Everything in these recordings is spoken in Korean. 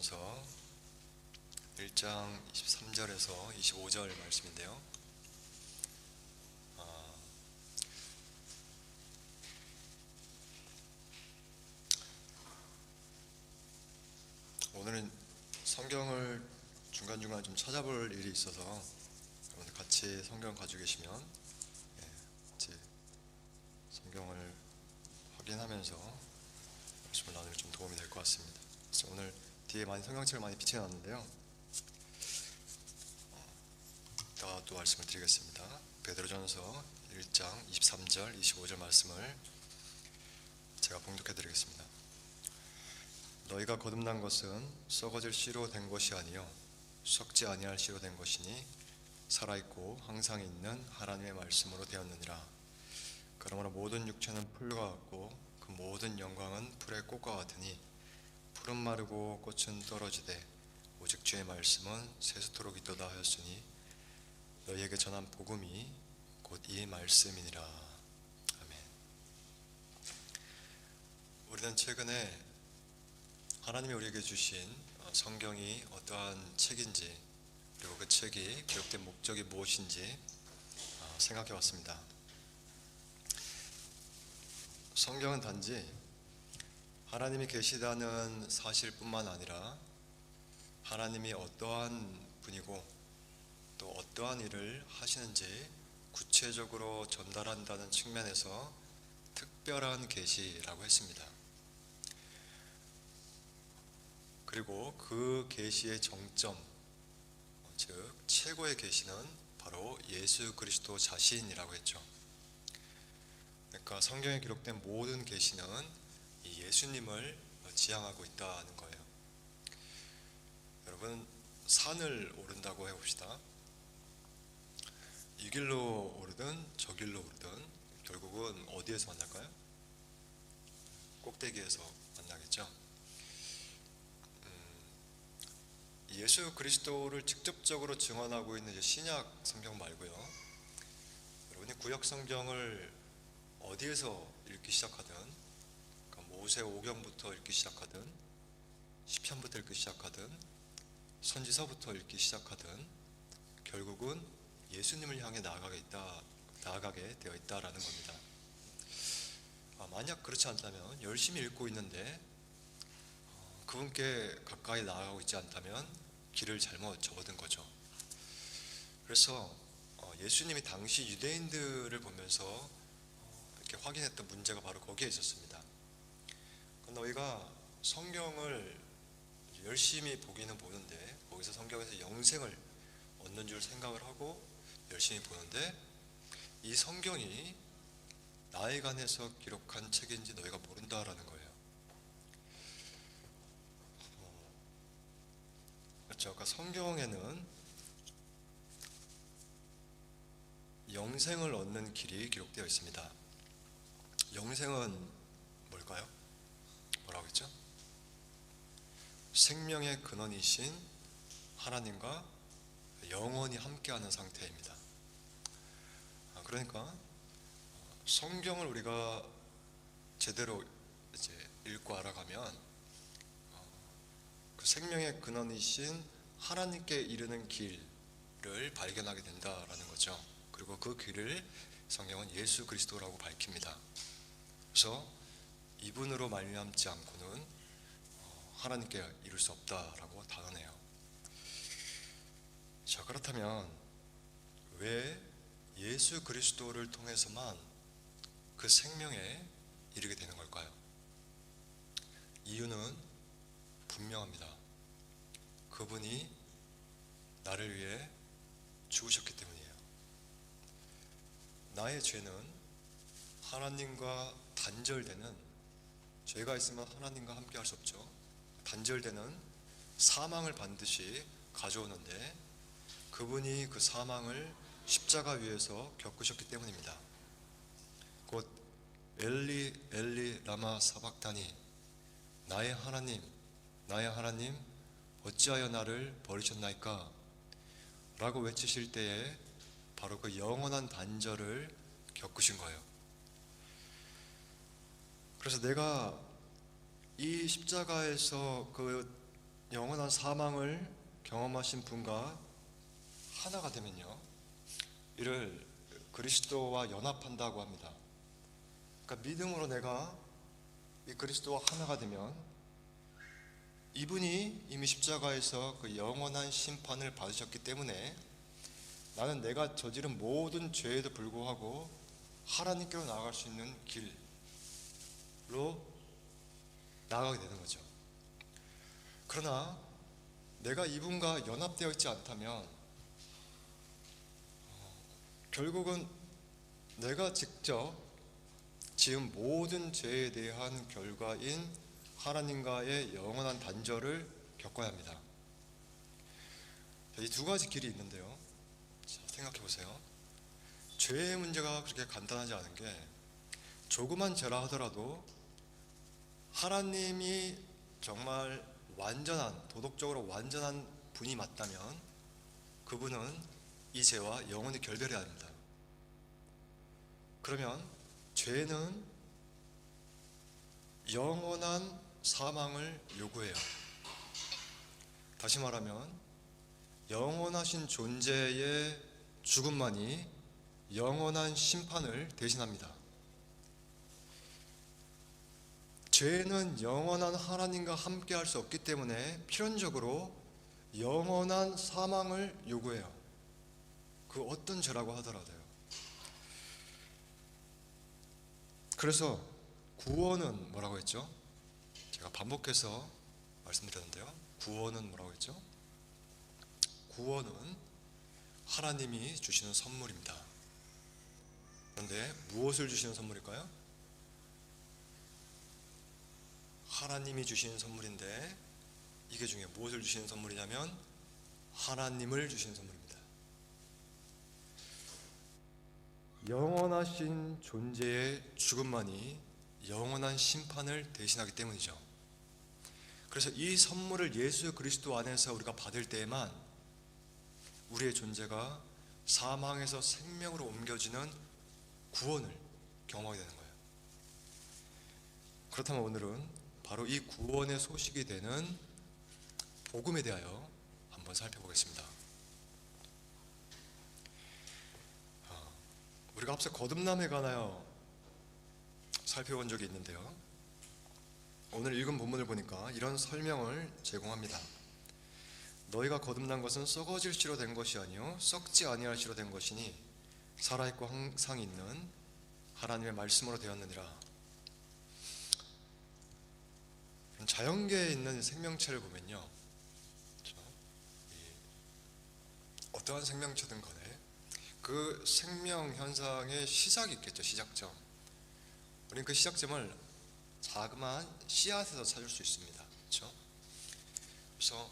베드로전서 1장 23절에서 25절 말씀인데요. 오늘은 성경을 중간중간 좀 찾아볼 일이 있어서 여러분들 같이 성경 가지고 계시면 같이 성경을 확인하면서 말씀을 나누면 좀 도움이 될 것 같습니다. 그래서 오늘 뒤에 많이 성경책을 많이 비춰놨는데요. 이따가 또 말씀을 드리겠습니다. 베드로전서 1장 23절 25절 말씀을 제가 봉독해 드리겠습니다. 너희가 거듭난 것은 썩어질 씨로 된 것이 아니요 썩지 아니할 씨로 된 것이니 살아있고 항상 있는 하나님의 말씀으로 되었느니라. 그러므로 모든 육체는 풀과 같고 그 모든 영광은 풀의 꽃과 같으니 풀은 마르고 꽃은 떨어지되 오직 주의 말씀은 세세토록 있도다 하였으니 너희에게 전한 복음이 곧 이 말씀이니라. 아멘. 우리는 최근에 하나님이 우리에게 주신 성경이 어떠한 책인지, 그리고 그 책이 기록된 목적이 무엇인지 생각해 왔습니다. 성경은 단지 하나님이 계시다는 사실뿐만 아니라 하나님이 어떠한 분이고 또 어떠한 일을 하시는지 구체적으로 전달한다는 측면에서 특별한 계시라고 했습니다. 그리고 그 계시의 정점, 즉 최고의 계시는 바로 예수 그리스도 자신이라고 했죠. 그러니까 성경에 기록된 모든 계시는 이 예수님을 지향하고 있다는 거예요. 여러분, 산을 오른다고 해봅시다. 이 길로 오르든 저 길로 오르든 결국은 어디에서 만날까요? 꼭대기에서 만나겠죠. 예수 그리스도를 직접적으로 증언하고 있는 신약 성경 말고요, 여러분이 구약 성경을 어디에서 읽기 시작하든, 그러니까 모세 오경부터 읽기 시작하든 시편부터 읽기 시작하든 선지서부터 읽기 시작하든 결국은 예수님을 향해 나아가게 되어 있다라는 겁니다. 만약 그렇지 않다면, 열심히 읽고 있는데 그분께 가까이 나아가고 있지 않다면 길을 잘못 접어든 거죠. 그래서 예수님이 당시 유대인들을 보면서 이렇게 확인했던 문제가 바로 거기에 있었습니다. 너희가 성경을 열심히 보기는 보는데, 거기서 성경에서 영생을 얻는 줄 생각을 하고 열심히 보는데, 이 성경이 나에 관해서 기록한 책인지 너희가 모른다라는 거예요. 그렇죠. 그러니까 성경에는 영생을 얻는 길이 기록되어 있습니다. 영생은 뭘까요? 뭐라고 했죠? 생명의 근원이신 하나님과 영원히 함께하는 상태입니다. 그러니까 성경을 우리가 제대로 이제 읽고 알아가면 그 생명의 근원이신 하나님께 이르는 길을 발견하게 된다라는 거죠. 그리고 그 길을 성경은 예수 그리스도라고 밝힙니다. 그래서 이분으로 말미암지 않고는 하나님께 이룰 수 없다라고 단언해요. 자, 그렇다면 왜 예수 그리스도를 통해서만 그 생명에 이르게 되는 걸까요? 이유는 분명합니다. 그분이 나를 위해 죽으셨기 때문이에요. 나의 죄는 하나님과 단절되는, 죄가 있으면 하나님과 함께 할 수 없죠. 단절되는 사망을 반드시 가져오는데, 그분이 그 사망을 십자가 위에서 겪으셨기 때문입니다. 곧 엘리 엘리 라마 사박다니, 나의 하나님 나의 하나님 어찌하여 나를 버리셨나이까 라고 외치실 때에 바로 그 영원한 단절을 겪으신 거예요. 그래서 내가 이 십자가에서 그 영원한 사망을 경험하신 분과 하나가 되면요, 이를 그리스도와 연합한다고 합니다. 그러니까 믿음으로 내가 이 그리스도와 하나가 되면 이분이 이미 십자가에서 그 영원한 심판을 받으셨기 때문에 나는 내가 저지른 모든 죄에도 불구하고 하나님께로 나아갈 수 있는 길로 나아가게 되는 거죠. 그러나 내가 이분과 연합되어 있지 않다면 결국은 내가 직접 지은 모든 죄에 대한 결과인 하나님과의 영원한 단절을 겪어야 합니다. 이 두 가지 길이 있는데요. 자, 생각해 보세요. 죄의 문제가 그렇게 간단하지 않은 게, 조그만 죄라 하더라도 하나님이 정말 완전한, 도덕적으로 완전한 분이 맞다면 그분은 이 죄와 영원히 결별해야 합니다. 그러면 죄는 영원한 사망을 요구해요. 다시 말하면 영원하신 존재의 죽음만이 영원한 심판을 대신합니다. 죄는 영원한 하나님과 함께 할 수 없기 때문에 필연적으로 영원한 사망을 요구해요. 그 어떤 죄라고 하더라도요. 그래서 구원은 뭐라고 했죠? 제가 반복해서 말씀드렸는데요. 구원은 뭐라고 했죠? 구원은 하나님이 주시는 선물입니다. 그런데 무엇을 주시는 선물일까요? 하나님이 주시는 선물인데, 이게 중요해요. 무엇을 주시는 선물이냐면 하나님을 주시는 선물입니다. 영원하신 존재의 죽음만이 영원한 심판을 대신하기 때문이죠. 그래서 이 선물을 예수 그리스도 안에서 우리가 받을 때에만 우리의 존재가 사망에서 생명으로 옮겨지는 구원을 경험하게 되는 거예요. 그렇다면 오늘은 바로 이 구원의 소식이 되는 복음에 대하여 한번 살펴보겠습니다. 우리가 앞서 거듭남에 관하여 살펴본 적이 있는데요, 오늘 읽은 본문을 보니까 이런 설명을 제공합니다. 너희가 거듭난 것은 썩어질 씨로 된 것이 아니요 썩지 아니할 씨로 된 것이니 살아있고 항상 있는 하나님의 말씀으로 되었느니라. 자연계에 있는 생명체를 보면요, 어떠한 생명체든 간에 그 생명 현상의 시작이 있겠죠. 시작점. 우리는 그 시작점을 자그마한 씨앗에서 찾을 수 있습니다. 그렇죠? 그래서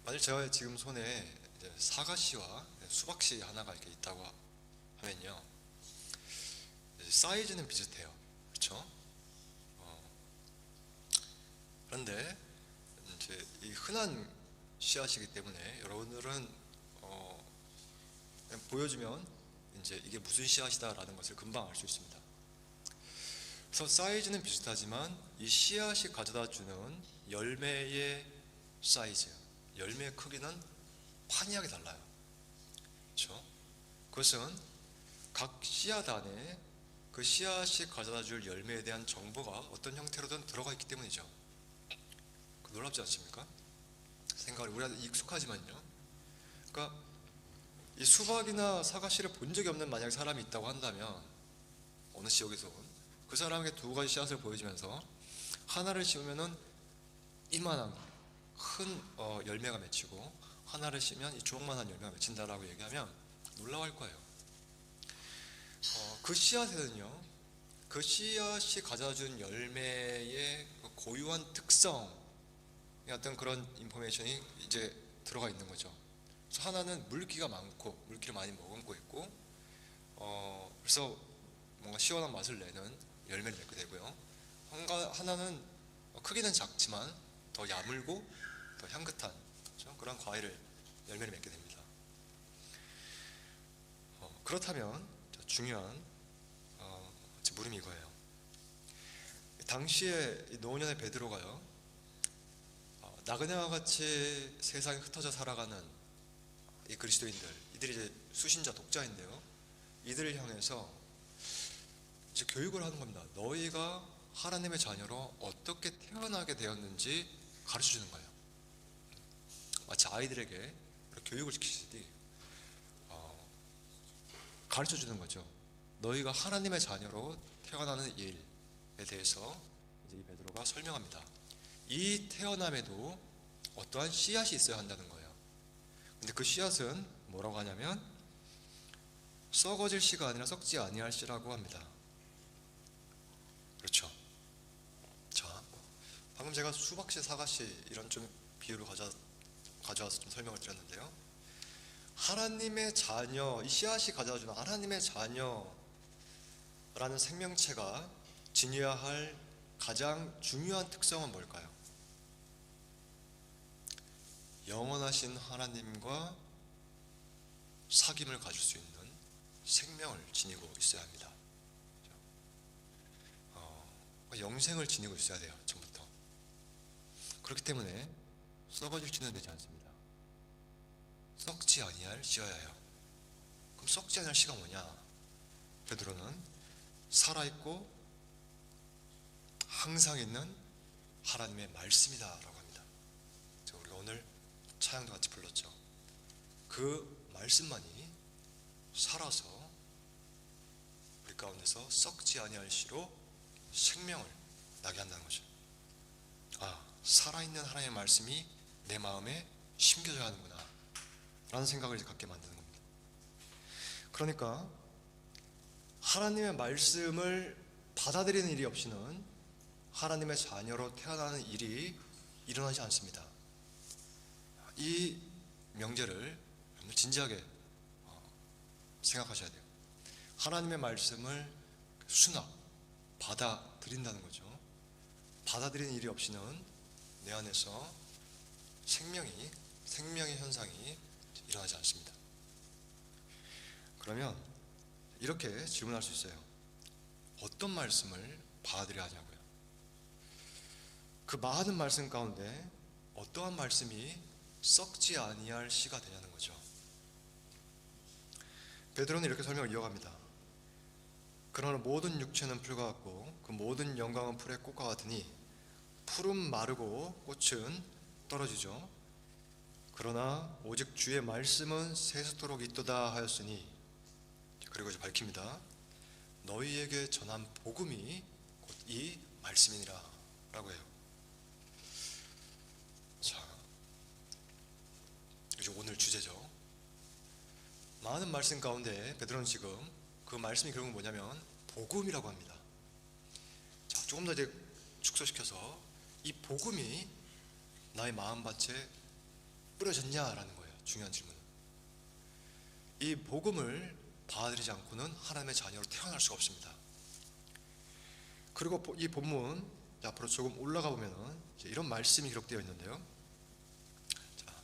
만약 제가 지금 손에 사과씨와 수박씨 하나가 이렇게 있다고 하면요, 사이즈는 비슷해요. 그렇죠? 그런데 이제 이 흔한 씨앗이기 때문에 여러분들은 그냥 보여주면 이제 이게 무슨 씨앗이다라는 것을 금방 알 수 있습니다. 그래서 사이즈는 비슷하지만 이 씨앗이 가져다 주는 열매의 사이즈, 열매의 크기는 판이하게 달라요. 그렇죠? 그것은 각 씨앗 안에 그 씨앗이 가져다 줄 열매에 대한 정보가 어떤 형태로든 들어가 있기 때문이죠. 놀랍지 않습니까? 생각이 우리한테 익숙하지만요. 그러니까 이 수박이나 사과씨를 본 적이 없는 만약 사람이 있다고 한다면, 어느 지역에서 온 그 사람에게 두 가지 씨앗을 보여주면서 하나를 심으면은 이만한 큰 열매가 맺히고 하나를 심으면 이 주먹만한 열매가 맺힌다라고 얘기하면 놀라워할 거예요. 그 씨앗에는요, 그 씨앗이 가져준 열매의 고유한 특성, 어떤 그런 인포메이션이 이제 들어가 있는 거죠. 그래서 하나는 물기가 많고 물기를 많이 머금고 있고, 그래서 뭔가 시원한 맛을 내는 열매를 맺게 되고요. 하나는 크기는 작지만 더 야물고 더 향긋한, 그렇죠? 그런 과일을 열매를 맺게 됩니다. 그렇다면 중요한 물음이 이거예요. 당시에 이 노년의 베드로가요, 나그네와 같이 세상에 흩어져 살아가는 이 그리스도인들, 이들이 이제 수신자 독자인데요, 이들을 향해서 이제 교육을 하는 겁니다. 너희가 하나님의 자녀로 어떻게 태어나게 되었는지 가르쳐 주는 거예요. 마치 아이들에게 교육을 시키듯이 가르쳐 주는 거죠. 너희가 하나님의 자녀로 태어나는 일에 대해서 이제 이 베드로가 설명합니다. 이 태어남에도 어떠한 씨앗이 있어야 한다는 거예요. 근데 그 씨앗은 뭐라고 하냐면 썩어질 씨가 아니라 썩지 아니할 씨라고 합니다. 그렇죠. 자, 방금 제가 수박씨, 사과씨 이런 좀 비유를 가져와서 좀 설명을 드렸는데요, 하나님의 자녀, 이 씨앗이 가져다주는 하나님의 자녀라는 생명체가 지녀야 할 가장 중요한 특성은 뭘까요? 영원하신 하나님과 사귐을 가질 수 있는 생명을 지니고 있어야 합니다. 영생을 지니고 있어야 돼요, 처음부터. 그렇기 때문에 썩어질지는 되지 않습니다. 썩지 아니할 씨여야 해요. 그럼 썩지 아니할 씨가 뭐냐? 베드로는 살아있고 항상 있는 하나님의 말씀이다 라고 합니다. 우리가 오늘 찬양도 같이 불렀죠. 그 말씀만이 살아서 우리 가운데서 썩지 아니할 씨로 생명을 나게 한다는 거죠. 살아있는 하나님의 말씀이 내 마음에 심겨져야 하는구나 라는 생각을 이제 갖게 만드는 겁니다. 그러니까 하나님의 말씀을 받아들이는 일이 없이는 하나님의 자녀로 태어나는 일이 일어나지 않습니다. 이 명제를 진지하게 생각하셔야 돼요. 하나님의 말씀을 받아들인다는 거죠. 받아들이는 일이 없이는 내 안에서 생명의 현상이 일어나지 않습니다. 그러면 이렇게 질문할 수 있어요. 어떤 말씀을 받아들여야 하냐고요. 그 많은 말씀 가운데 어떠한 말씀이 썩지 아니할 씨가 되냐는 거죠. 베드로는 이렇게 설명을 이어갑니다. 그러나 모든 육체는 풀과 같고 그 모든 영광은 풀의 꽃과 같으니 풀은 마르고 꽃은 떨어지죠. 그러나 오직 주의 말씀은 세세토록 있도다 하였으니, 그리고 이제 밝힙니다. 너희에게 전한 복음이 곧 이 말씀이니라 라고 해요. 자, 이제 오늘 주제죠. 많은 말씀 가운데 베드로는 지금 그 말씀이 결국은 뭐냐면 복음이라고 합니다. 자, 조금 더 이제 축소시켜서 이 복음이 나의 마음밭에 뿌려졌냐라는 거예요. 중요한 질문은. 이 복음을 받아들이지 않고는 하나님의 자녀로 태어날 수가 없습니다. 그리고 이 본문 앞으로 조금 올라가 보면은 이런 말씀이 기록되어 있는데요. 자,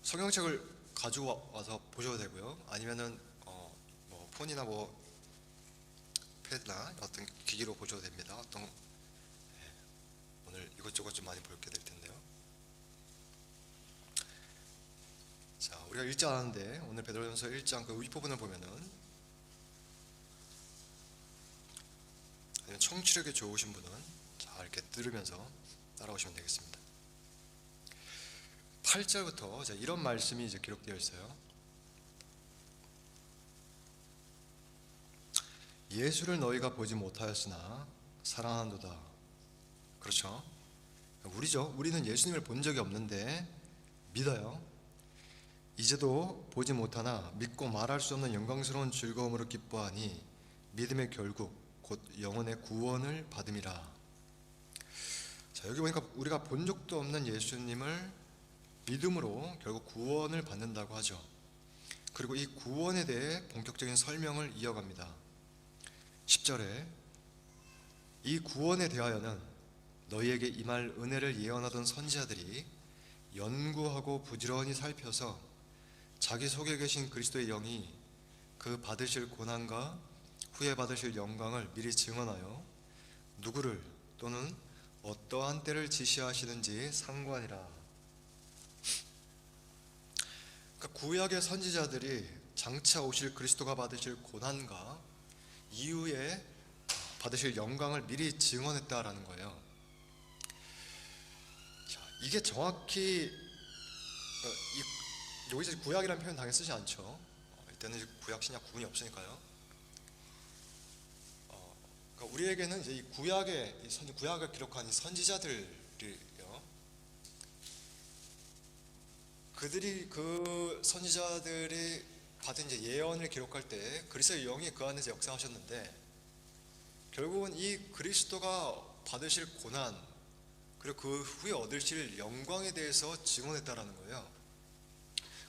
성경책을 가지고 와서 보셔도 되고요. 아니면은 뭐 폰이나 뭐 패드나 어떤 기기로 보셔도 됩니다. 오늘 이것저것 좀 많이 보게 될 텐데요. 자, 우리가 읽지 않았는데 오늘 베드로전서 1장 그 윗부분을 보면은, 아니면 청취력이 좋으신 분은 자, 이렇게 들으면서 따라오시면 되겠습니다. 8절부터 이런 말씀이 이제 기록되어 있어요. 예수를 너희가 보지 못하였으나 사랑한도다. 그렇죠? 우리는 예수님을 본 적이 없는데 믿어요. 이제도 보지 못하나 믿고 말할 수 없는 영광스러운 즐거움으로 기뻐하니 믿음의 결국 곧 영혼의 구원을 받음이라. 자, 여기 보니까 우리가 본 적도 없는 예수님을 믿음으로 결국 구원을 받는다고 하죠. 그리고 이 구원에 대해 본격적인 설명을 이어갑니다. 10절에 이 구원에 대하여는 너희에게 임할 은혜를 예언하던 선지자들이 연구하고 부지런히 살펴서 자기 속에 계신 그리스도의 영이 그 받으실 고난과 후에 받으실 영광을 미리 증언하여 누구를 또는 어떠한 때를 지시하시는지 상관이라. 그러니까 구약의 선지자들이 장차 오실 그리스도가 받으실 고난과 이후에 받으실 영광을 미리 증언했다라는 거예요. 자, 이게 정확히 여기서 구약이라는 표현 당연히 쓰지 않죠. 이때는 구약 신약 구분이 없으니까요. 그러니까 우리에게는 이제 이 구약을 기록한 이 선지자들이요. 그 선지자들이 받은 이제 예언을 기록할 때 그리스도의 영이 그 안에서 역사하셨는데, 결국은 이 그리스도가 받으실 고난 그리고 그 후에 얻으실 영광에 대해서 증언했다라는 거예요.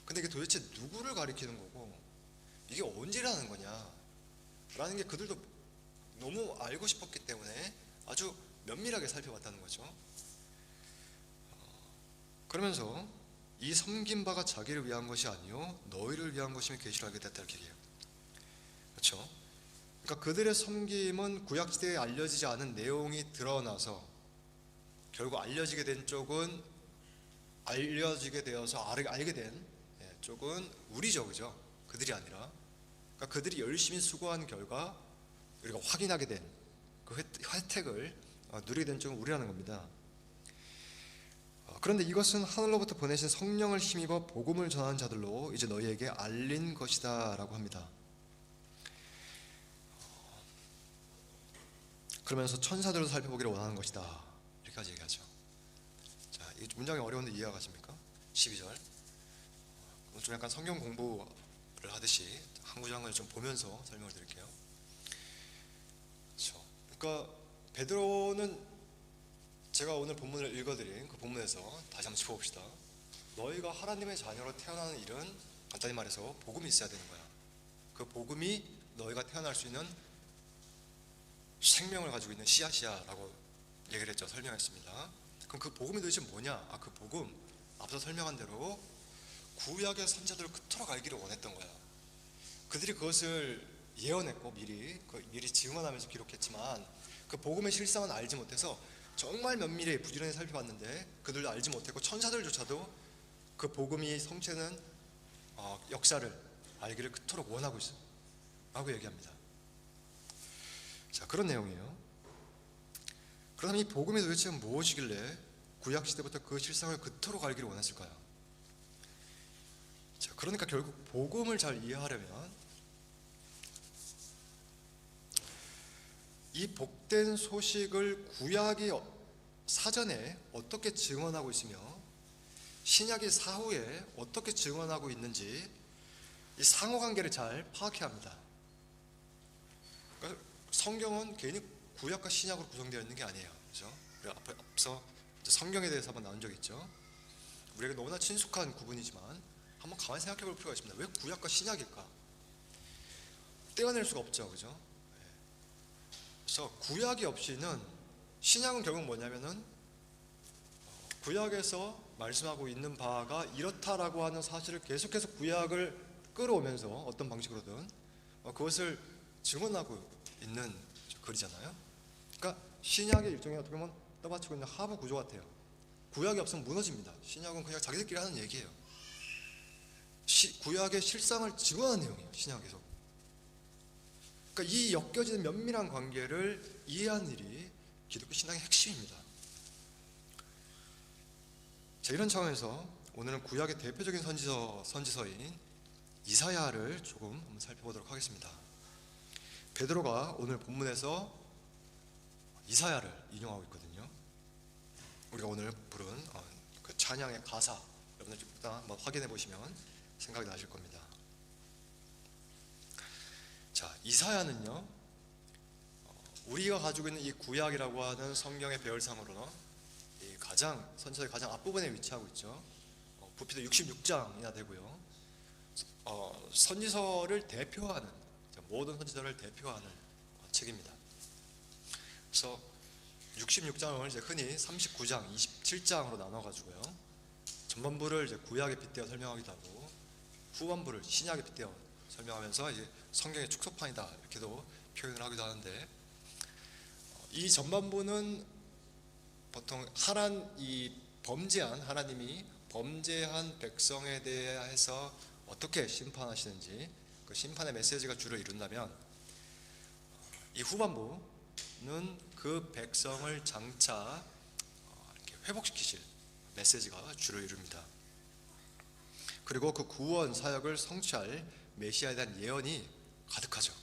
근데 이게 도대체 누구를 가리키는 거고 이게 언제라는 거냐 라는 게 그들도 너무 알고 싶었기 때문에 아주 면밀하게 살펴봤다는 거죠. 그러면서 이 섬긴 바가 자기를 위한 것이 아니요 너희를 위한 것임을 계시로 알게 됐다 이렇게 얘기해요. 그렇죠? 그러니까 그들의 섬김은 구약시대에 알려지지 않은 내용이 드러나서 결국 알려지게 된 쪽은 알려지게 되어서 알게 된 쪽은 우리죠, 그죠? 그들이 아니라. 그러니까 그들이 열심히 수고한 결과 우리가 확인하게 된 그 혜택을 누리게 된 쪽은 우리라는 겁니다. 그런데 이것은 하늘로부터 보내신 성령을 힘입어 복음을 전하는 자들로 이제 너희에게 알린 것이다 라고 합니다. 그러면서 천사들도 살펴보기를 원하는 것이다 이렇게까지 얘기하죠. 자, 이 문장이 어려운데 이해가 가십니까? 12절. 좀 약간 성경 공부를 하듯이 한 구장을 좀 보면서 설명을 드릴게요. 그렇죠. 그러니까 베드로는 제가 오늘 본문을 읽어드린 그 본문에서 다시 한번 짚어봅시다. 너희가 하나님의 자녀로 태어나는 일은 간단히 말해서 복음이 있어야 되는 거야. 그 복음이 너희가 태어날 수 있는 생명을 가지고 있는 씨앗이야 라고 얘기를 했죠. 설명했습니다. 그럼 그 복음이 도대체 뭐냐? 그 복음 앞서 설명한 대로 구약의 선지자들을 그토록 알기를 원했던 거야. 그들이 그것을 예언했고 미리 증언하면서 기록했지만 그 복음의 실상은 알지 못해서 정말 면밀히 부지런히 살펴봤는데 그들도 알지 못했고 천사들조차도 그 복음이 성취하는 역사를 알기를 그토록 원하고 있어 라고 얘기합니다. 자, 그런 내용이에요. 그렇다면 이 복음이 도대체 무엇이길래 구약시대부터 그 실상을 그토록 알기를 원했을까요? 자, 그러니까 결국 복음을 잘 이해하려면 이 복된 소식을 구약이 사전에 어떻게 증언하고 있으며 신약이 사후에 어떻게 증언하고 있는지 이 상호관계를 잘 파악해야 합니다. 그러니까 성경은 괜히 구약과 신약으로 구성되어 있는 게 아니에요. 그죠? 우리가 앞서 성경에 대해서 한번 나눈 적이 있죠. 우리에게 너무나 친숙한 구분이지만 한번 가만히 생각해 볼 필요가 있습니다. 왜 구약과 신약일까? 떼어낼 수가 없죠. 그죠? 그래서 구약이 없이는 신약은 결국 뭐냐면은 구약에서 말씀하고 있는 바가 이렇다라고 하는 사실을 계속해서 구약을 끌어오면서 어떤 방식으로든 그것을 증언하고 있는 글이잖아요. 그러니까 신약의 일종의 어떻게 보면 떠받치고 있는 하부 구조 같아요. 구약이 없으면 무너집니다. 신약은 그냥 자기들끼리 하는 얘기예요. 구약의 실상을 증언하는 내용이에요. 신약에서. 그러니까 이 엮여지는 면밀한 관계를 이해하는 일이 기독교 신앙의 핵심입니다. 자, 이런 차원에서 오늘은 구약의 대표적인 선지서인 이사야를 조금 한번 살펴보도록 하겠습니다. 베드로가 오늘 본문에서 이사야를 인용하고 있거든요. 우리가 오늘 부른 그 찬양의 가사 여러분들 일단 한번 확인해 보시면 생각이 나실 겁니다. 자, 이사야는요, 우리가 가지고 있는 이 구약이라고 하는 성경의 배열상으로는 이 선지서의 가장 앞부분에 위치하고 있죠. 부피도 66장이나 되고요. 선지서를 대표하는, 모든 선지서를 대표하는 책입니다. 그래서 66장을 이제 흔히 39장, 27장으로 나눠가지고요. 전반부를 이제 구약에 빗대어 설명하기도 하고 후반부를 신약에 빗대어 설명하면서 이제 성경의 축소판이다 이렇게도 표현을 하기도 하는데, 이 전반부는 보통 이 범죄한 하나님이 범죄한 백성에 대해서 어떻게 심판하시는지 그 심판의 메시지가 주로 이룬다면, 이 후반부는 그 백성을 장차 이렇게 회복시키실 메시지가 주로 이룹니다. 그리고 그 구원 사역을 성취할 메시아에 대한 예언이 가득하죠.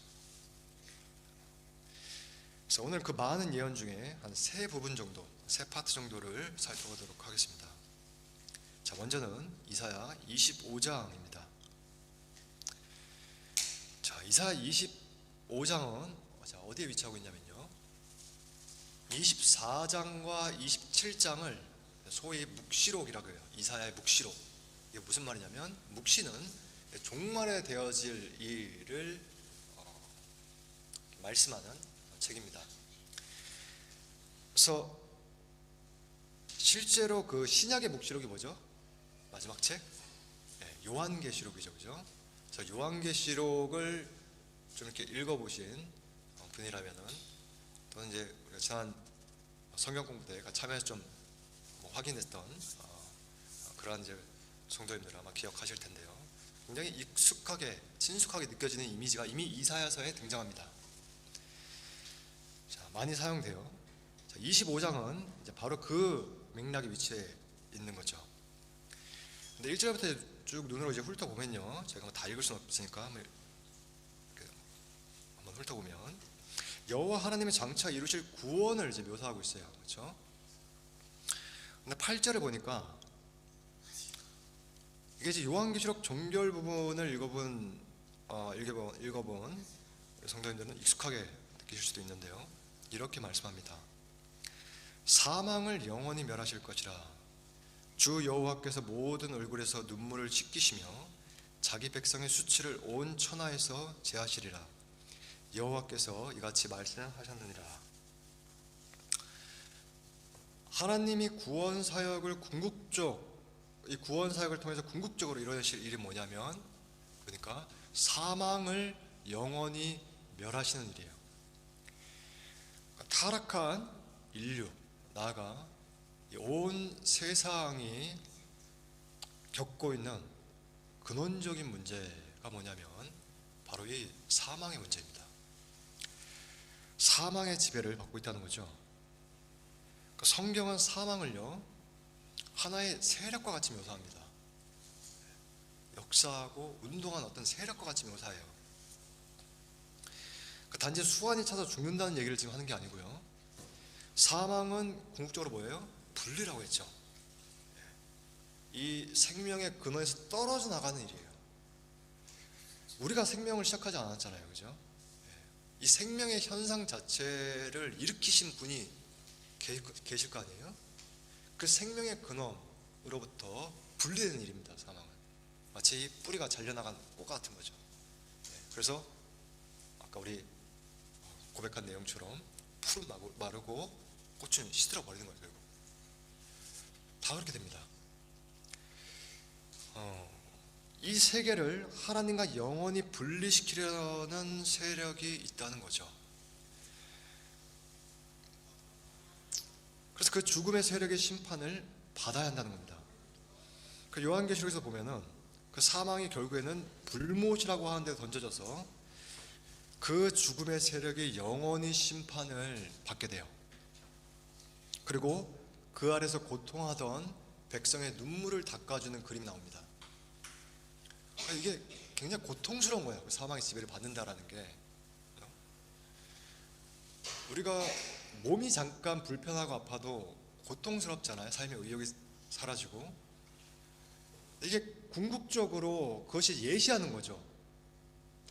그래서 오늘 그 많은 예언 중에 한 세 부분 정도, 세 파트 정도를 살펴보도록 하겠습니다. 자, 먼저는 이사야 25장입니다. 자, 이사야 25장은 어디에 위치하고 있냐면요, 24장과 27장을 소위 묵시록이라고 해요. 이사야의 묵시록. 이게 무슨 말이냐면, 묵시는 종말에 되어질 일을 말씀하는 책입니다. 그래서 실제로 그 신약의 묵시록이 뭐죠? 마지막 책? 요한계시록이죠, 그죠? 그래서 요한계시록을 좀 이렇게 읽어보신 분이라면은, 또는 이제 우리가 지난 성경 공부 때 참여해서 좀 확인했던 그러한 이제 성도님들 아마 기억하실 텐데요. 굉장히 익숙하게, 친숙하게 느껴지는 이미지가 이미 이사야서에 등장합니다. 자, 많이 사용돼요. 자, 25장은 이제 바로 그 맥락의 위치에 있는 거죠. 근데 1절부터 쭉 눈으로 이제 훑어보면요, 제가 다 읽을 수는 없으니까 한번 훑어보면, 여호와 하나님의 장차 이루실 구원을 이제 묘사하고 있어요, 그렇죠? 근데 8절에 보니까 이게 이제 요한계시록 종결 부분을 읽어본 성도님들은 익숙하게 느끼실 수도 있는데요, 이렇게 말씀합니다. 사망을 영원히 멸하실 것이라. 주 여호와께서 모든 얼굴에서 눈물을 씻기시며 자기 백성의 수치를 온 천하에서 제하시리라. 여호와께서 이같이 말씀하셨느니라. 하나님이 구원 사역을 이 구원 사역을 통해서 궁극적으로 이루어질 일이 뭐냐면, 그러니까 사망을 영원히 멸하시는 일이에요. 타락한 인류, 나아가 온 세상이 겪고 있는 근원적인 문제가 뭐냐면 바로 이 사망의 문제입니다. 사망의 지배를 받고 있다는 거죠. 성경은 사망을요, 하나의 세력과 같이 묘사합니다. 역사하고 운동한 어떤 세력과 같이 묘사해요. 단지 수완이 차서 죽는다는 얘기를 지금 하는 게 아니고요, 사망은 궁극적으로 뭐예요? 분리라고 했죠. 이 생명의 근원에서 떨어져 나가는 일이에요. 우리가 생명을 시작하지 않았잖아요, 그죠? 이 생명의 현상 자체를 일으키신 분이 계실 거 아니에요? 그 생명의 근원으로부터 분리되는 일입니다, 사망은. 마치 뿌리가 잘려나간 꽃 같은 거죠. 그래서 아까 우리 고백한 내용처럼 풀은 마르고 꽃은 시들어 버리는 거예요, 결국. 다 그렇게 됩니다. 이 세계를 하나님과 영원히 분리시키려는 세력이 있다는 거죠. 그래서 그 죽음의 세력의 심판을 받아야 한다는 겁니다. 그 요한계시록에서 보면은 그 사망이 결국에는 불못이라고 하는 데 던져져서 그 죽음의 세력이 영원히 심판을 받게 돼요. 그리고 그 아래서 고통하던 백성의 눈물을 닦아주는 그림이 나옵니다. 이게 굉장히 고통스러운 거예요, 그 사망의 지배를 받는다라는 게. 우리가 몸이 잠깐 불편하고 아파도 고통스럽잖아요. 삶의 의욕이 사라지고. 이게 궁극적으로 그것이 예시하는 거죠.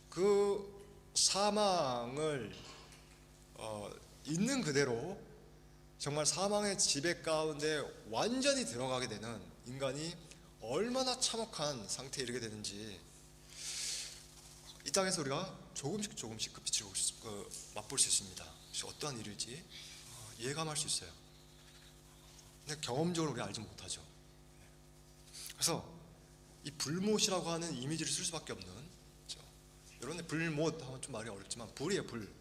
그 사망을 있는 그대로 정말 사망의 지배 가운데 완전히 들어가게 되는 인간이 얼마나 참혹한 상태에 이르게 되는지 이 땅에서 우리가 조금씩 그 빛을 맛볼 수 있습니다. 어떠한 일일지 예감할 수 있어요. 근데 경험적으로 우리가 알지 못하죠. 그래서 이 불못이라고 하는 이미지를 쓸 수밖에 없는, 그렇죠? 여러분들 불못 하면 좀 말이 어렵지만 불이에요, 불.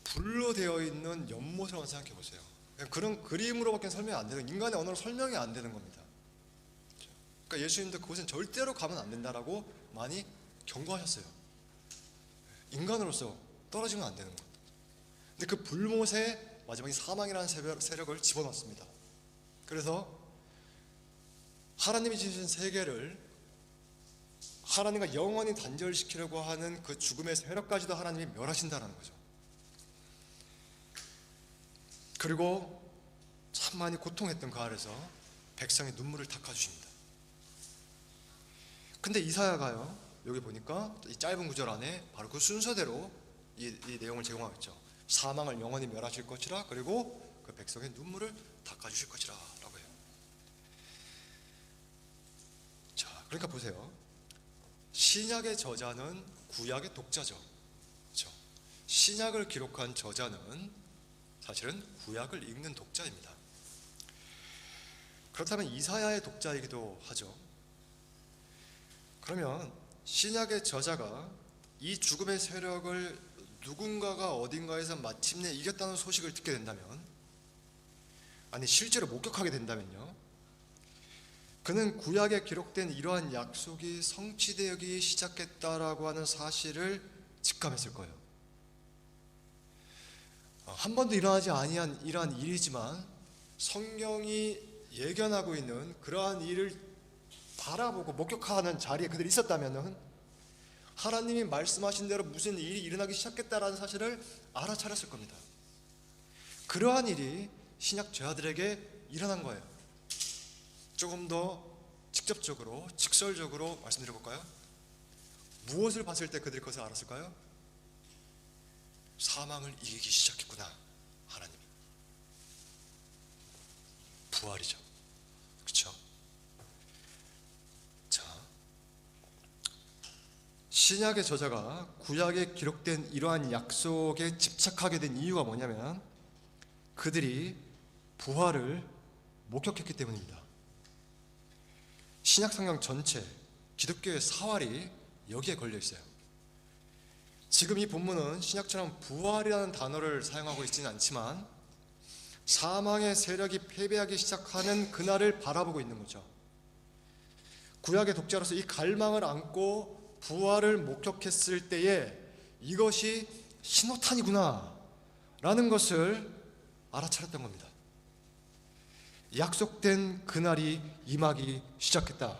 불로 되어 있는 연못을 한번 생각해 보세요. 그런 그림으로밖에 설명이 안 되는, 인간의 언어로 설명이 안 되는 겁니다. 그러니까 예수님도 그곳은 절대로 가면 안 된다라고 많이 경고하셨어요. 인간으로서 떨어지면 안 되는 것. 근데 그 불못에 마지막에 사망이라는 세력을 집어넣습니다. 그래서 하나님이 지으신 세계를 하나님과 영원히 단절시키려고 하는 그 죽음의 세력까지도 하나님이 멸하신다는 거죠. 그리고 참 많이 고통했던 그 아래서 백성의 눈물을 닦아주십니다. 근데 이사야가요, 여기 보니까 이 짧은 구절 안에 바로 그 순서대로 이 내용을 제공하겠죠. 사망을 영원히 멸하실 것이라, 그리고 그 백성의 눈물을 닦아주실 것이라 라고 해요. 자, 그러니까 보세요. 신약의 저자는 구약의 독자죠. 그렇죠? 신약을 기록한 저자는 사실은 구약을 읽는 독자입니다. 그렇다면 이사야의 독자이기도 하죠. 그러면 신약의 저자가 이 죽음의 세력을 누군가가 어딘가에서 마침내 이겼다는 소식을 듣게 된다면, 아니 실제로 목격하게 된다면요, 그는 구약에 기록된 이러한 약속이 성취되기 시작했다라고 하는 사실을 직감했을 거예요. 한 번도 일어나지 아니한 이러한 일이지만 성경이 예견하고 있는 그러한 일을 바라보고 목격하는 자리에 그들이 있었다면 하나님이 말씀하신 대로 무슨 일이 일어나기 시작했다라는 사실을 알아차렸을 겁니다. 그러한 일이 신약 저자들에게 일어난 거예요. 조금 더 직접적으로, 직설적으로 말씀드려 볼까요? 무엇을 봤을 때 그들이 그것을 알았을까요? 사망을 이기기 시작했구나, 하나님이. 부활이죠. 그렇죠? 자, 신약의 저자가 구약에 기록된 이러한 약속에 집착하게 된 이유가 뭐냐면 그들이 부활을 목격했기 때문입니다. 신약 성경 전체, 기독교의 사활이 여기에 걸려 있어요. 지금 이 본문은 신약처럼 부활이라는 단어를 사용하고 있지는 않지만 사망의 세력이 패배하기 시작하는 그날을 바라보고 있는 거죠. 구약의 독자로서 이 갈망을 안고 부활을 목격했을 때에 이것이 신호탄이구나 라는 것을 알아차렸던 겁니다. 약속된 그날이 임하기 시작했다.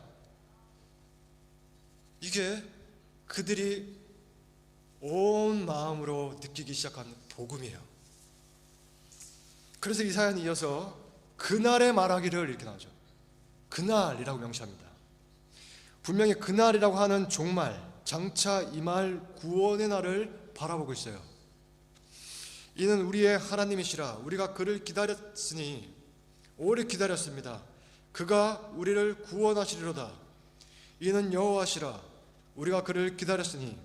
이게 그들이 온 마음으로 느끼기 시작한 복음이에요. 그래서 이사야는 이어서 그날에 말하기를 이렇게 나오죠. 그날이라고 명시합니다. 분명히 그날이라고 하는 종말, 장차 임할 구원의 날을 바라보고 있어요. 이는 우리의 하나님이시라. 우리가 그를 기다렸으니 오래 기다렸습니다. 그가 우리를 구원하시리로다. 이는 여호와시라. 우리가 그를 기다렸으니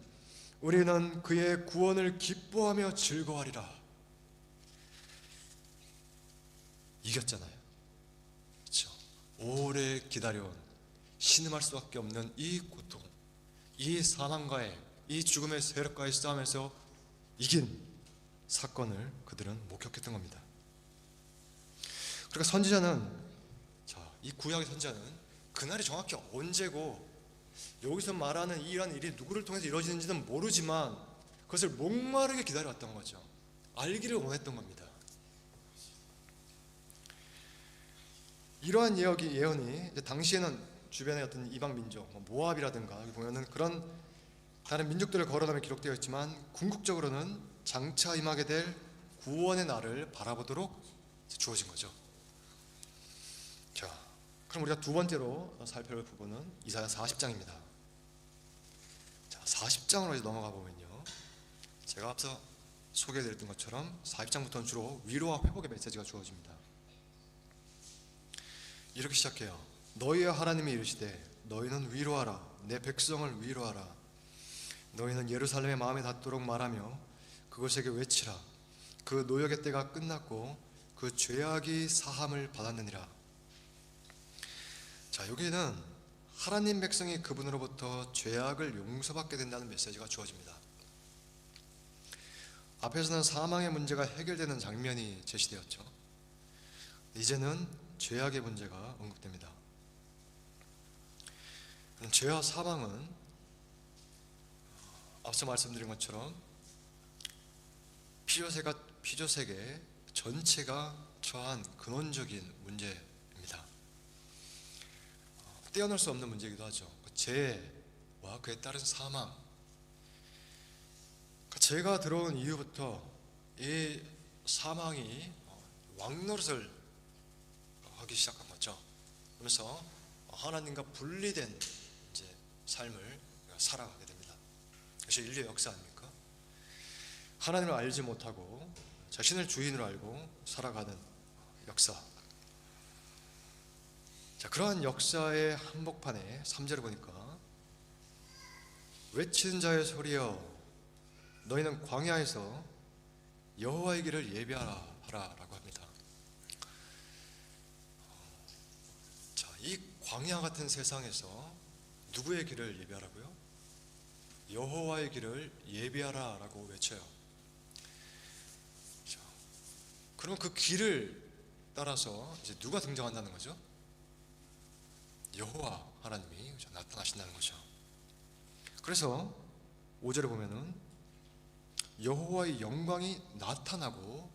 우리는 그의 구원을 기뻐하며 즐거워하리라. 이겼잖아요. 그렇죠? 오래 기다려온, 신음할 수밖에 없는 이 고통, 이 사망과의, 이 죽음의 세력과의 싸움에서 이긴 사건을 그들은 목격했던 겁니다. 그러니까 선지자는, 이 구약의 선지자는 그날이 정확히 언제고 여기서 말하는 이러한 일이 누구를 통해서 이루어지는지는 모르지만 그것을 목마르게 기다려왔던 거죠. 알기를 원했던 겁니다. 이러한 예언이 당시에는 주변의 어떤 이방 민족, 모압이라든가 여기 보면은 그런 다른 민족들을 거론하며 기록되어 있지만 궁극적으로는 장차 임하게 될 구원의 날을 바라보도록 주어진 거죠. 자, 그럼 우리가 두 번째로 살펴볼 부분은 이사야 40장입니다. 자, 40장으로 이제 넘어가 보면요, 제가 앞서 소개해드렸던 것처럼 40장부터는 주로 위로와 회복의 메시지가 주어집니다. 이렇게 시작해요. 너희의 하나님이 이르시되 너희는 위로하라. 내 백성을 위로하라. 너희는 예루살렘의 마음에 닿도록 말하며 그것에게 외치라. 그 노역의 때가 끝났고 그 죄악이 사함을 받았느니라. 자, 여기는 하나님 백성이 그분으로부터 죄악을 용서받게 된다는 메시지가 주어집니다. 앞에서는 사망의 문제가 해결되는 장면이 제시되었죠. 이제는 죄악의 문제가 언급됩니다. 죄와 사망은 앞서 말씀드린 것처럼 피조세계 전체가 처한 근원적인 문제입니다. 떼어낼 수 없는 문제이기도 하죠. 죄와 그에 따른 사망. 죄가 들어온 이후부터 이 사망이 왕노릇을 하기 시작한 거죠. 그러면서 하나님과 분리된 이제 삶을 살아가게 됩니다. 그것이 인류의 역사 아닙니까? 하나님을 알지 못하고 자신을 주인으로 알고 살아가는 역사. 자, 그러한 역사의 한복판에 3절을 보니까 외치는 자의 소리여 너희는 광야에서 여호와의 길을 예비하라 라고 합니다. 자, 이 광야 같은 세상에서 누구의 길을 예비하라고요? 여호와의 길을 예비하라 라고 외쳐요. 자, 그럼 그 길을 따라서 이제 누가 등장한다는 거죠? 여호와 하나님이 나타나신다는 거죠. 그래서 5절에 보면은 여호와의 영광이 나타나고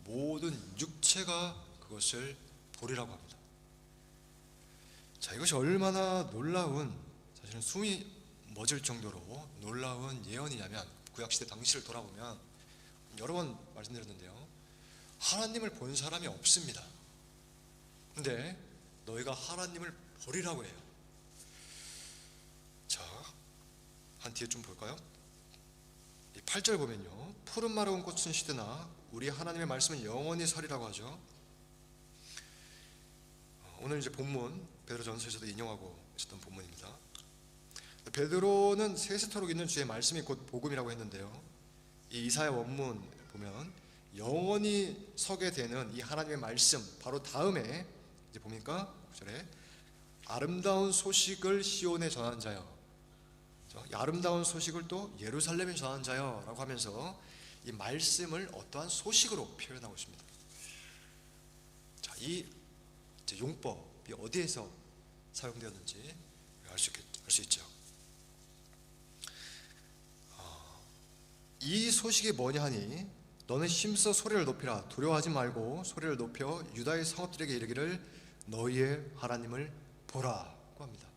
모든 육체가 그것을 보리라고 합니다. 자, 이것이 얼마나 놀라운, 사실은 숨이 멎을 정도로 놀라운 예언이냐면, 구약시대 당시를 돌아보면 여러 번 말씀드렸는데요, 하나님을 본 사람이 없습니다. 근데 너희가 하나님을 보리라고 해요. 자, 한 뒤에 좀 볼까요? 8절 보면요, 푸른 마르은 꽃은 시드나 우리 하나님의 말씀은 영원히 서리라고 하죠. 오늘 이제 본문 베드로전서에서도 인용하고 있었던 본문입니다. 베드로는 세세토록 있는 주의 말씀이 곧 복음이라고 했는데요, 이 이사야 원문 보면 영원히 서게 되는 이 하나님의 말씀 바로 다음에 이제 보니까 9절에 아름다운 소식을 시온에 전하는 자여, 이 아름다운 소식을 또 예루살렘에 전하는 자여 라고 하면서 이 말씀을 어떠한 소식으로 표현하고 있습니다. 자, 이 용법이 어디에서 사용되었는지 알 수 있죠. 이 소식이 뭐냐 하니 너는 힘써 소리를 높이라. 두려워하지 말고 소리를 높여 유다의 성읍들에게 이르기를 너희의 하나님을 보라고 합니다.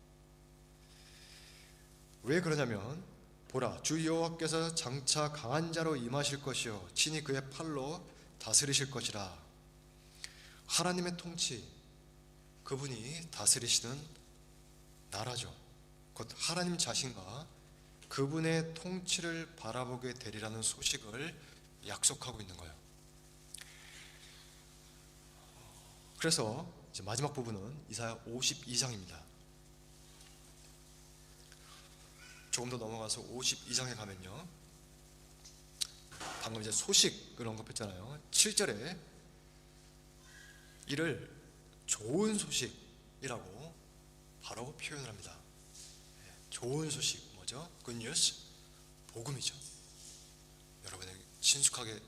왜 그러냐면, 보라, 주 여호와께서 장차 강한 자로 임하실 것이요 친히 그의 팔로 다스리실 것이라. 하나님의 통치, 그분이 다스리시는 나라죠. 곧 하나님 자신과 그분의 통치를 바라보게 되리라는 소식을 약속하고 있는 거예요. 그래서 이제 마지막 부분은 이사야 52장입니다. 조금 더 넘어가서 52장에 가면요, 방금 이제 소식을 언급했잖아요. 7절에 이를 좋은 소식이라고 바로 표현을 합니다. 좋은 소식 뭐죠? Good news, 복음이죠. 여러분이 친숙하게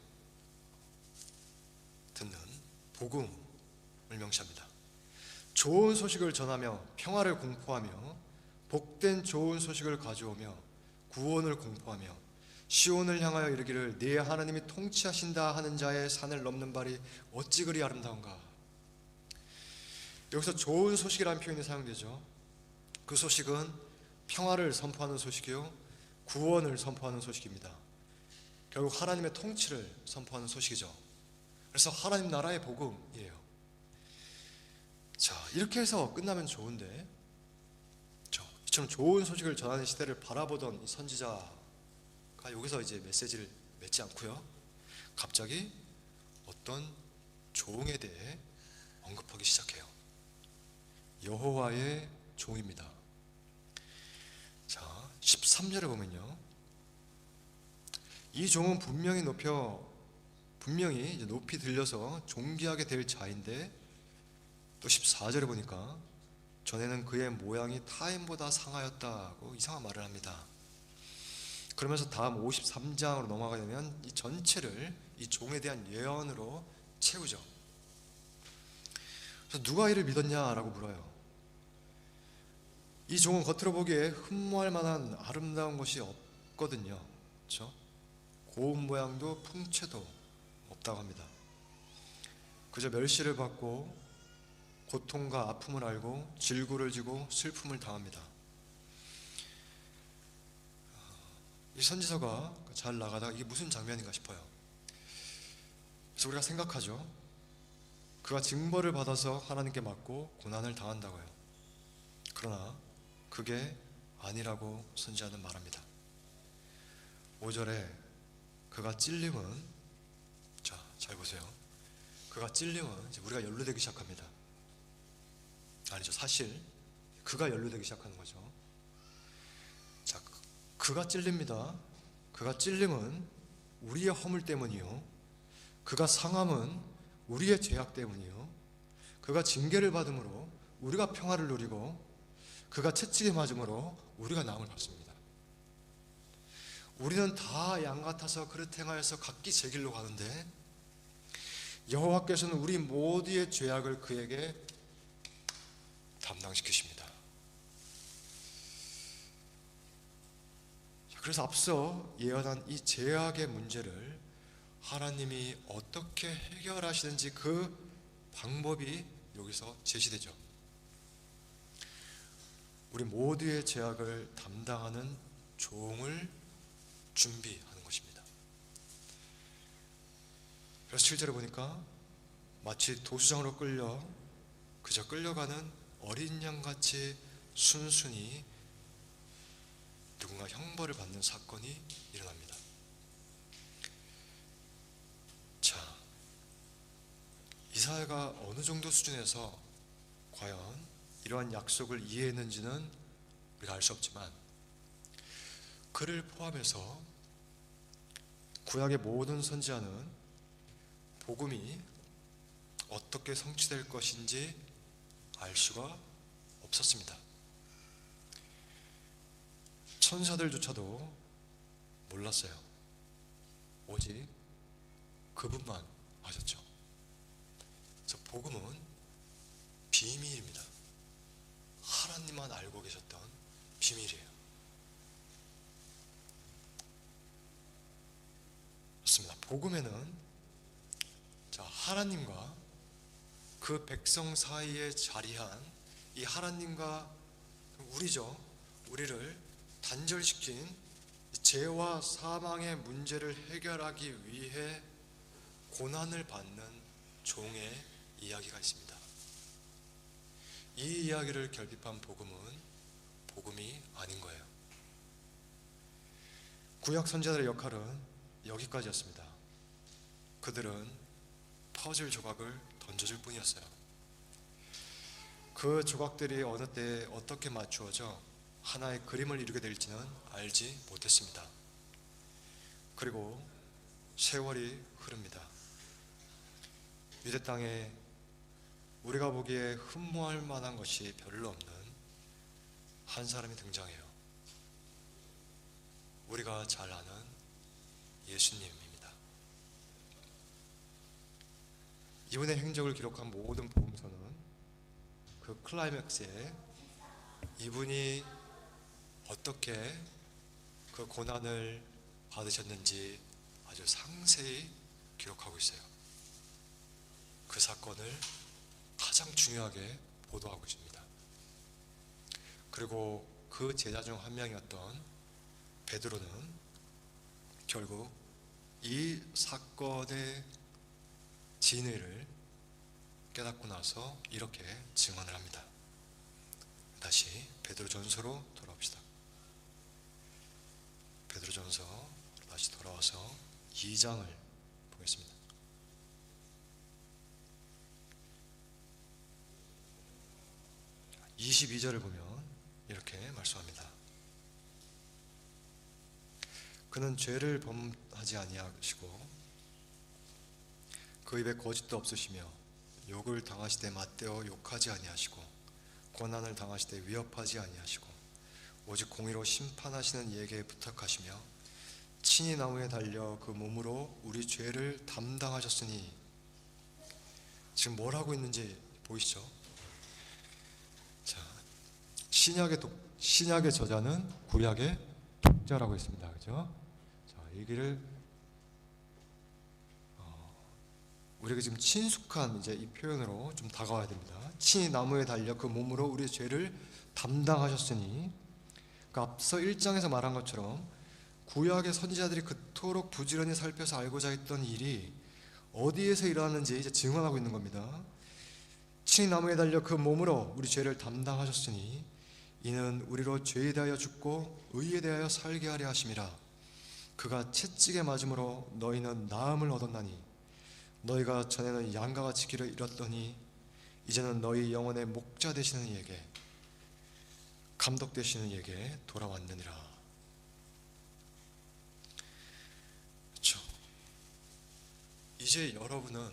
듣는 복음을 명시합니다. 좋은 소식을 전하며 평화를 공포하며 복된 좋은 소식을 가져오며 구원을 공포하며 시온을 향하여 이르기를 네 하나님이 통치하신다 하는 자의 산을 넘는 발이 어찌 그리 아름다운가. 여기서 좋은 소식이라는 표현이 사용되죠. 그 소식은 평화를 선포하는 소식이요 구원을 선포하는 소식입니다. 결국 하나님의 통치를 선포하는 소식이죠. 그래서 하나님 나라의 복음이에요. 자, 이렇게 해서 끝나면 좋은데, 이처럼 좋은 소식을 전하는 시대를 바라보던 이 선지자가 여기서 이제 메시지를 맺지 않고요, 갑자기 어떤 종에 대해 언급하기 시작해요. 여호와의 종입니다. 자, 13절에 보면요, 이 종은 분명히 이제 높이 들려서 존귀하게 될 자인데, 또 14절에 보니까 전에는 그의 모양이 타인보다 상하였다고 이상한 말을 합니다. 그러면서 다음 53장으로 넘어가게 되면 이 전체를 이 종에 대한 예언으로 채우죠. 그래서 누가 이를 믿었냐라고 물어요. 이 종은 겉으로 보기에 흠모할 만한 아름다운 것이 없거든요. 그렇죠? 고운 모양도 풍채도 없다고 합니다. 그저 멸시를 받고 고통과 아픔을 알고 질구를 지고 슬픔을 당합니다. 이 선지서가 잘 나가다가 이게 무슨 장면인가 싶어요. 그래서 우리가 생각하죠. 그가 징벌을 받아서 하나님께 맞고 고난을 당한다고요. 그러나 그게 아니라고 선지자는 말합니다. 5절에 그가 찔림은, 자, 잘 보세요. 그가 찔림은 이제 우리가 연루되기 시작합니다. 아니죠. 사실 그가 연루되기 시작하는 거죠. 자, 그가 찔립니다. 그가 찔림은 우리의 허물 때문이요. 그가 상함은 우리의 죄악 때문이요. 그가 징계를 받음으로 우리가 평화를 누리고 그가 채찍에 맞음으로 우리가 나음을 받습니다. 우리는 다 양 같아서 그릇 행하여서 각기 제 길로 가는데 여호와께서는 우리 모두의 죄악을 그에게 담당시키십니다. 그래서 앞서 예언한 이 죄악의 문제를 하나님이 어떻게 해결하시는지 그 방법이 여기서 제시되죠. 우리 모두의 죄악을 담당하는 종을 준비하는 것입니다. 그래서 7절에 보니까 마치 도수장으로 그저 끌려가는 어린 양같이 순순히 누군가 형벌을 받는 사건이 일어납니다. 자, 이사야가 어느 정도 수준에서 과연 이러한 약속을 이해했는지는 우리가 알 수 없지만 그를 포함해서 구약의 모든 선지자는 복음이 어떻게 성취될 것인지 알 수가 없었습니다. 천사들조차도 몰랐어요. 오직 그분만 아셨죠. 그래서 복음은 비밀입니다. 하나님만 알고 계셨던 비밀이에요. 좋습니다. 복음에는 하나님과 그 백성 사이에 자리한 이 하나님과 우리를 단절시킨 죄와 사망의 문제를 해결하기 위해 고난을 받는 종의 이야기가 있습니다. 이 이야기를 결핍한 복음은 복음이 아닌 거예요. 구약 선지자들의 역할은 여기까지였습니다. 그들은 퍼즐 조각을 던져줄 뿐이었어요. 그 조각들이 어느 때에 어떻게 맞추어져 하나의 그림을 이루게 될지는 알지 못했습니다. 그리고 세월이 흐릅니다. 유대 땅에 우리가 보기에 흠모할 만한 것이 별로 없는 한 사람이 등장해요. 우리가 잘 아는 예수님입니다. 이분의 행적을 기록한 모든 복음서는 그 클라이맥스에 이분이 어떻게 그 고난을 받으셨는지 아주 상세히 기록하고 있어요. 그 사건을 가장 중요하게 보도하고 있습니다. 그리고 그 제자 중 한 명이었던 베드로는 결국 이 사건의 진위를 깨닫고 나서 이렇게 증언을 합니다. 다시 베드로전서로 돌아옵시다. 베드로전서 다시 돌아와서 2장을 보겠습니다. 22절을 보면 이렇게 말씀합니다. 그는 죄를 범하지 아니하시고 그 입에 거짓도 없으시며 욕을 당하시되 맞대어 욕하지 아니하시고 고난을 당하시되 위협하지 아니하시고 오직 공의로 심판하시는 이에게 부탁하시며 친히 나무에 달려 그 몸으로 우리 죄를 담당하셨으니 지금 뭘 하고 있는지 보이시죠? 자, 신약의 저자는 구약의 독자라고 했습니다. 그죠? 자, 얘기를 우리가 지금 친숙한 이제 이 표현으로 좀 다가와야 됩니다. 친히 나무에 달려 그 몸으로 우리의 죄를 담당하셨으니, 그러니까 앞서 1장에서 말한 것처럼 구약의 선지자들이 그토록 부지런히 살펴서 알고자 했던 일이 어디에서 일어났는지 이제 증언하고 있는 겁니다. 친히 나무에 달려 그 몸으로 우리 죄를 담당하셨으니 이는 우리로 죄에 대하여 죽고 의에 대하여 살게 하려 하심이라. 그가 채찍에 맞음으로 너희는 나음을 얻었나니 너희가 전에는 양과 같이 길을 잃었더니 이제는 너희 영혼의 목자 되시는 이에게, 감독 되시는 이에게 돌아왔느니라. 그렇죠? 이제 여러분은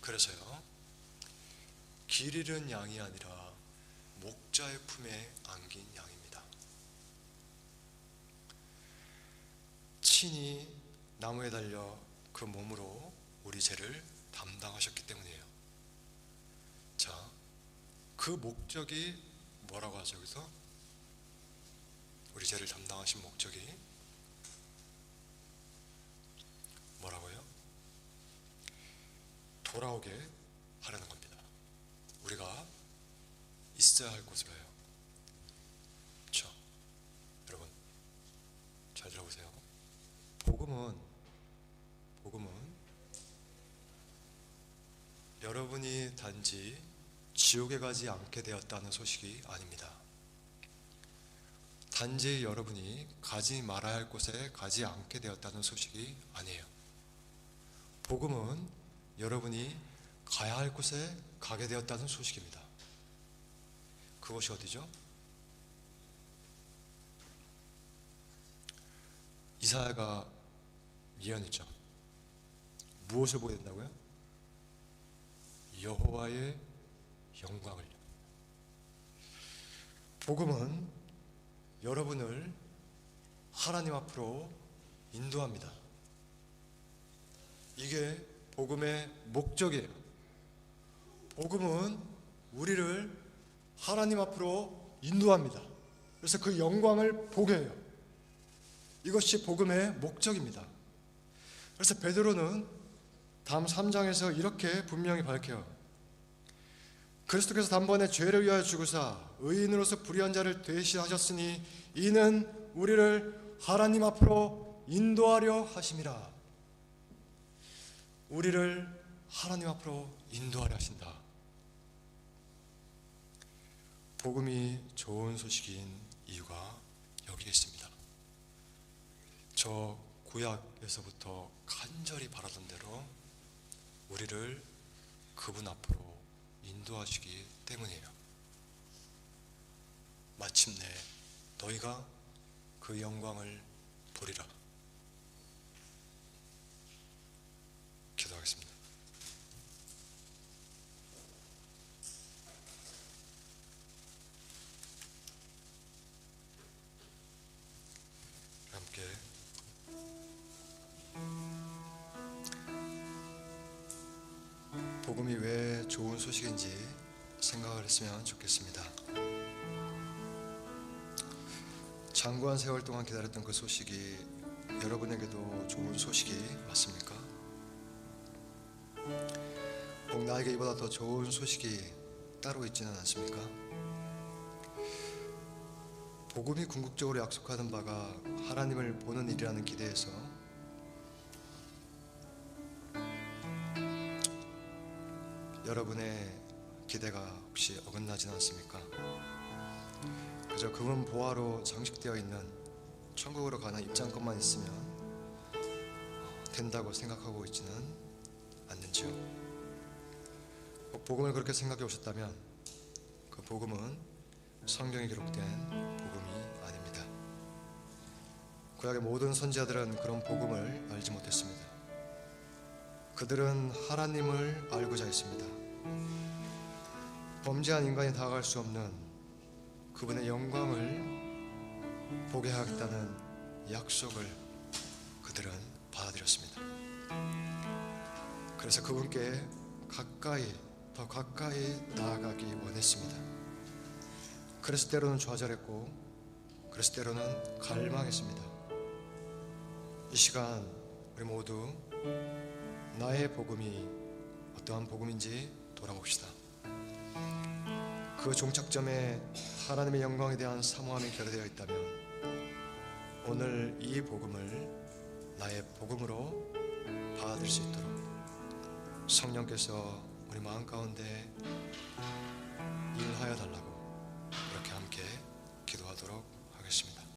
그래서요, 길 잃은 양이 아니라 목자의 품에 안긴 양입니다. 친히 나무에 달려 그 몸으로 우리 죄를 담당하셨기 때문이에요. 자, 그 목적이 뭐라고 하죠? 여기서 우리 죄를 담당하신 목적이 뭐라고요? 돌아오게 하려는 겁니다. 우리가 있어야 할 곳으로요. 그렇죠? 여러분 잘 들어보세요. 복음은 여러분이 단지 지옥에 가지 않게 되었다는 소식이 아닙니다. 단지 여러분이 가지 말아야 할 곳에 가지 않게 되었다는 소식이 아니에요. 복음은 여러분이 가야 할 곳에 가게 되었다는 소식입니다. 그것이 어디죠? 이사야가 예언했죠. 무엇을 보게 된다고요? 여호와의 영광을. 복음은 여러분을 하나님 앞으로 인도합니다. 이게 복음의 목적이에요. 복음은 우리를 하나님 앞으로 인도합니다. 그래서 그 영광을 보게 해요. 이것이 복음의 목적입니다. 그래서 베드로는 다음 3장에서 이렇게 분명히 밝혀요. 그리스도께서 단번에 죄를 위하여 죽으사 의인으로서 불의한 자를 대신하셨으니 이는 우리를 하나님 앞으로 인도하려 하심이라. 우리를 하나님 앞으로 인도하려 하신다. 복음이 좋은 소식인 이유가 여기에 있습니다. 저 구약에서부터 간절히 바라던 대로 우리를 그분 앞으로 인도하시기 때문이에요. 마침내 너희가 그 영광을 보리라. 기도하겠습니다. 함께 복음이 왜 좋은 소식인지 생각을 했으면 좋겠습니다. 장구한 세월 동안 기다렸던 그 소식이 여러분에게도 좋은 소식이 맞습니까? 꼭 나에게 이보다 더 좋은 소식이 따로 있지는 않습니까? 복음이 궁극적으로 약속하는 바가 하나님을 보는 일이라는 기대에서 여러분의 기대가 혹시 어긋나지는 않습니까? 그저 금은 보화로 장식되어 있는 천국으로 가는 입장권만 있으면 된다고 생각하고 있지는 않는지요? 복음을 그렇게 생각해 오셨다면 그 복음은 성경에 기록된 복음이 아닙니다. 구약의 모든 선지자들은 그런 복음을 알지 못했습니다. 그들은 하나님을 알고자 했습니다. 범죄한 인간이 다가갈 수 없는 그분의 영광을 보게 하겠다는 약속을 그들은 받아들였습니다. 그래서 그분께 가까이 더 가까이 나아가기 원했습니다. 그래서 때로는 좌절했고, 그래서 때로는 갈망했습니다. 이 시간 우리 모두 나의 복음이 어떠한 복음인지 돌아봅시다. 그 종착점에 하나님의 영광에 대한 사모함이 결여되어 있다면 오늘 이 복음을 나의 복음으로 받을 수 있도록 성령께서 우리 마음 가운데 일하여 달라고 그렇게 함께 기도하도록 하겠습니다.